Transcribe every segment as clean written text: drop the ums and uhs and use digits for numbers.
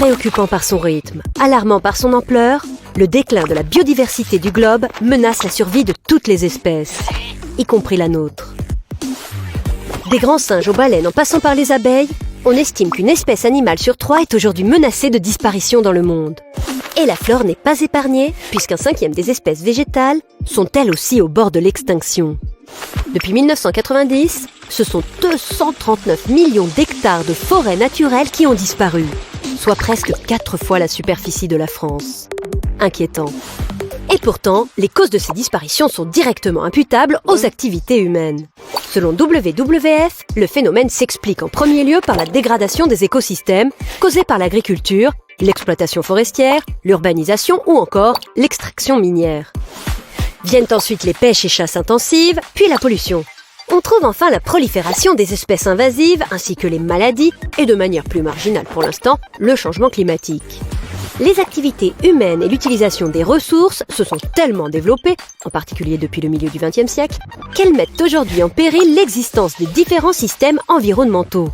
Préoccupant par son rythme, alarmant par son ampleur, le déclin de la biodiversité du globe menace la survie de toutes les espèces, y compris la nôtre. Des grands singes aux baleines en passant par les abeilles, on estime qu'une espèce animale sur 3 est aujourd'hui menacée de disparition dans le monde. Et la flore n'est pas épargnée, puisqu'un cinquième des espèces végétales sont elles aussi au bord de l'extinction. Depuis 1990, ce sont 239 millions d'hectares de forêts naturelles qui ont disparu, soit presque 4 fois la superficie de la France. Inquiétant. Et pourtant, les causes de ces disparitions sont directement imputables aux activités humaines. Selon WWF, le phénomène s'explique en premier lieu par la dégradation des écosystèmes causée par l'agriculture, l'exploitation forestière, l'urbanisation ou encore l'extraction minière. Viennent ensuite les pêches et chasses intensives, puis la pollution. On trouve enfin la prolifération des espèces invasives ainsi que les maladies et de manière plus marginale pour l'instant, le changement climatique. Les activités humaines et l'utilisation des ressources se sont tellement développées, en particulier depuis le milieu du XXe siècle, qu'elles mettent aujourd'hui en péril l'existence des différents systèmes environnementaux.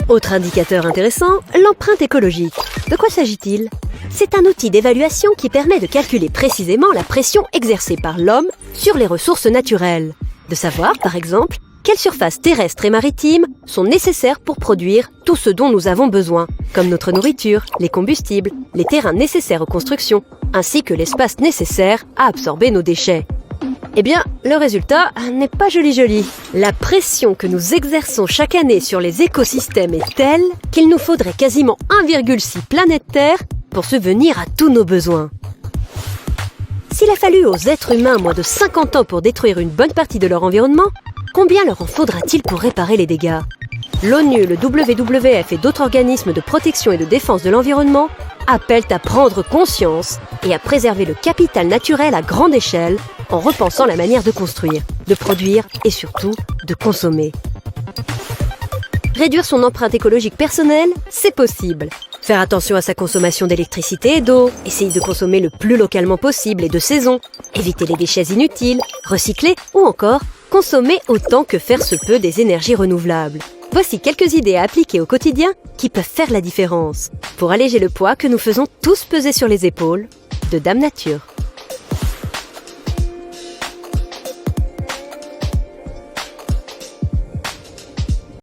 Autre indicateur intéressant, l'empreinte écologique. De quoi s'agit-il ? C'est un outil d'évaluation qui permet de calculer précisément la pression exercée par l'homme sur les ressources naturelles. De savoir, par exemple, quelles surfaces terrestres et maritimes sont nécessaires pour produire tout ce dont nous avons besoin, comme notre nourriture, les combustibles, les terrains nécessaires aux constructions, ainsi que l'espace nécessaire à absorber nos déchets. Eh bien, le résultat n'est pas joli. La pression que nous exerçons chaque année sur les écosystèmes est telle qu'il nous faudrait quasiment 1,6 planète Terre pour subvenir à tous nos besoins. S'il a fallu aux êtres humains moins de 50 ans pour détruire une bonne partie de leur environnement, combien leur en faudra-t-il pour réparer les dégâts ? L'ONU, le WWF et d'autres organismes de protection et de défense de l'environnement appellent à prendre conscience et à préserver le capital naturel à grande échelle en repensant la manière de construire, de produire et surtout de consommer. Réduire son empreinte écologique personnelle, c'est possible. Faire attention à sa consommation d'électricité et d'eau, essayer de consommer le plus localement possible et de saison, éviter les déchets inutiles, recycler ou encore consommer autant que faire se peut des énergies renouvelables. Voici quelques idées à appliquer au quotidien qui peuvent faire la différence pour alléger le poids que nous faisons tous peser sur les épaules de Dame Nature.